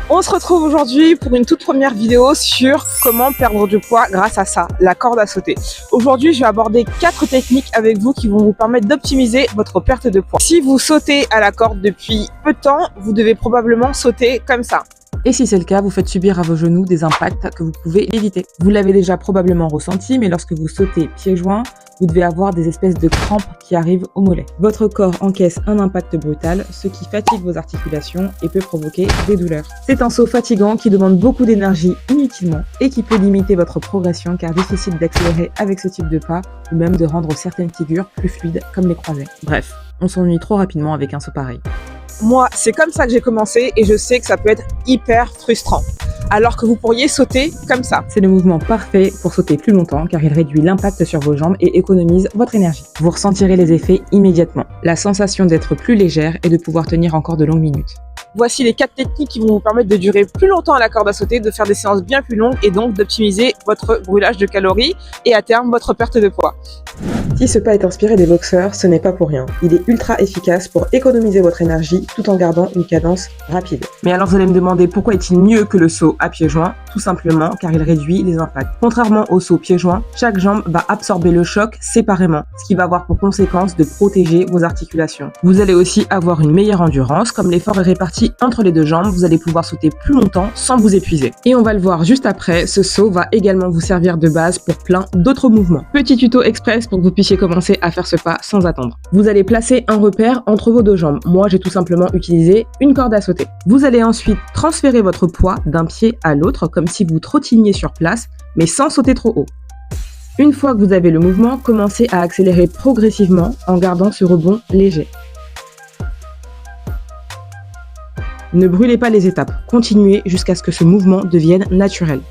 On se retrouve aujourd'hui pour une toute première vidéo sur comment perdre du poids grâce à ça, la corde à sauter. Aujourd'hui, je vais aborder 4 techniques avec vous qui vont vous permettre d'optimiser votre perte de poids. Si vous sautez à la corde depuis peu de temps, vous devez probablement sauter comme ça. Et si c'est le cas, vous faites subir à vos genoux des impacts que vous pouvez éviter. Vous l'avez déjà probablement ressenti, mais lorsque vous sautez pieds joints, vous devez avoir des espèces de crampes qui arrivent au mollet. Votre corps encaisse un impact brutal, ce qui fatigue vos articulations et peut provoquer des douleurs. C'est un saut fatigant qui demande beaucoup d'énergie inutilement et qui peut limiter votre progression car difficile d'accélérer avec ce type de pas ou même de rendre certaines figures plus fluides comme les croisés. Bref, on s'ennuie trop rapidement avec un saut pareil. Moi, c'est comme ça que j'ai commencé et je sais que ça peut être hyper frustrant. Alors que vous pourriez sauter comme ça. C'est le mouvement parfait pour sauter plus longtemps car il réduit l'impact sur vos jambes et économise votre énergie. Vous ressentirez les effets immédiatement. La sensation d'être plus légère et de pouvoir tenir encore de longues minutes. Voici les 4 techniques qui vont vous permettre de durer plus longtemps à la corde à sauter, de faire des séances bien plus longues et donc d'optimiser votre brûlage de calories et à terme votre perte de poids. Si ce pas est inspiré des boxeurs, ce n'est pas pour rien. Il est ultra efficace pour économiser votre énergie tout en gardant une cadence rapide. Mais alors vous allez me demander pourquoi est-il mieux que le saut à pieds joints? Tout simplement car il réduit les impacts. Contrairement au saut pieds joints, chaque jambe va absorber le choc séparément, ce qui va avoir pour conséquence de protéger vos articulations. Vous allez aussi avoir une meilleure endurance, comme l'effort est réparti entre les deux jambes, vous allez pouvoir sauter plus longtemps sans vous épuiser. Et on va le voir juste après, ce saut va également vous servir de base pour plein d'autres mouvements. Petit tuto express pour que vous puissiez commencer à faire ce pas sans attendre. Vous allez placer un repère entre vos deux jambes. Moi, j'ai tout simplement utilisé une corde à sauter. Vous allez ensuite transférer votre poids d'un pied à l'autre, comme si vous trottiniez sur place, mais sans sauter trop haut. Une fois que vous avez le mouvement, commencez à accélérer progressivement en gardant ce rebond léger. Ne brûlez pas les étapes, continuez jusqu'à ce que ce mouvement devienne naturel.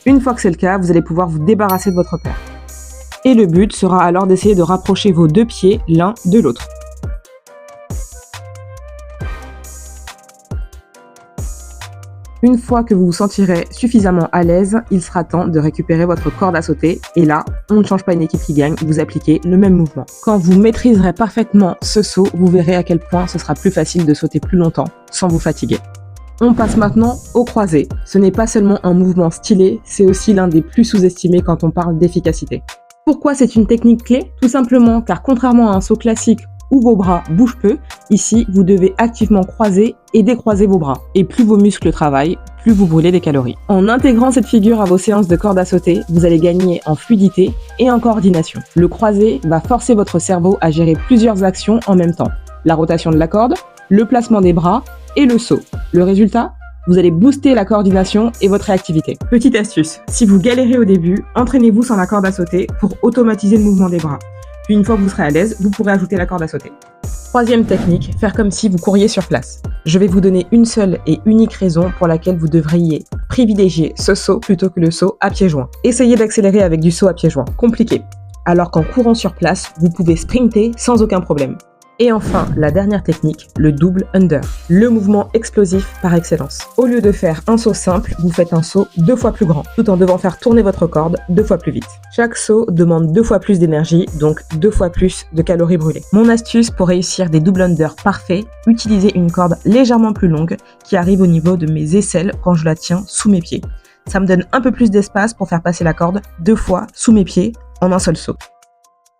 Une fois que c'est le cas, vous allez pouvoir vous débarrasser de votre repère. Et le but sera alors d'essayer de rapprocher vos deux pieds l'un de l'autre. Une fois que vous vous sentirez suffisamment à l'aise, il sera temps de récupérer votre corde à sauter. Et là, on ne change pas une équipe qui gagne, vous appliquez le même mouvement. Quand vous maîtriserez parfaitement ce saut, vous verrez à quel point ce sera plus facile de sauter plus longtemps sans vous fatiguer. On passe maintenant au croisé. Ce n'est pas seulement un mouvement stylé, c'est aussi l'un des plus sous-estimés quand on parle d'efficacité. Pourquoi c'est une technique clé? Tout simplement car contrairement à un saut classique où vos bras bougent peu, ici vous devez activement croiser et décroiser vos bras. Et plus vos muscles travaillent, plus vous brûlez des calories. En intégrant cette figure à vos séances de corde à sauter, vous allez gagner en fluidité et en coordination. Le croisé va forcer votre cerveau à gérer plusieurs actions en même temps. La rotation de la corde, le placement des bras et le saut. Le résultat? Vous allez booster la coordination et votre réactivité. Petite astuce, si vous galérez au début, entraînez-vous sans la corde à sauter pour automatiser le mouvement des bras. Puis une fois que vous serez à l'aise, vous pourrez ajouter la corde à sauter. Troisième technique, faire comme si vous couriez sur place. Je vais vous donner une seule et unique raison pour laquelle vous devriez privilégier ce saut plutôt que le saut à pieds joints. Essayez d'accélérer avec du saut à pieds joints. Compliqué. Alors qu'en courant sur place, vous pouvez sprinter sans aucun problème. Et enfin, la dernière technique, le double under, le mouvement explosif par excellence. Au lieu de faire un saut simple, vous faites un saut 2 fois plus grand, tout en devant faire tourner votre corde 2 fois plus vite. Chaque saut demande 2 fois plus d'énergie, donc 2 fois plus de calories brûlées. Mon astuce pour réussir des double under parfaits, utilisez une corde légèrement plus longue qui arrive au niveau de mes aisselles quand je la tiens sous mes pieds. Ça me donne un peu plus d'espace pour faire passer la corde 2 fois sous mes pieds en un seul saut.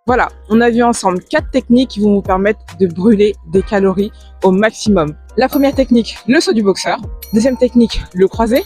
Voilà, on a vu ensemble 4 techniques qui vont vous permettre de brûler des calories au maximum. La première technique, le saut du boxeur. Deuxième technique, le croisé.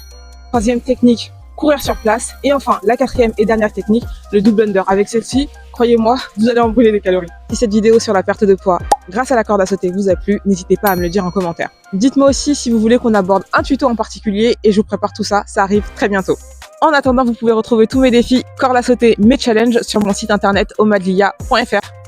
Troisième technique, courir sur place. Et enfin, la quatrième et dernière technique, le double under. Avec celle-ci, croyez-moi, vous allez en brûler des calories. Si cette vidéo sur la perte de poids grâce à la corde à sauter vous a plu, n'hésitez pas à me le dire en commentaire. Dites-moi aussi si vous voulez qu'on aborde un tuto en particulier et je vous prépare tout ça, ça arrive très bientôt. En attendant, vous pouvez retrouver tous mes défis, corde à sauter, mes challenges sur mon site internet omadlia.fr.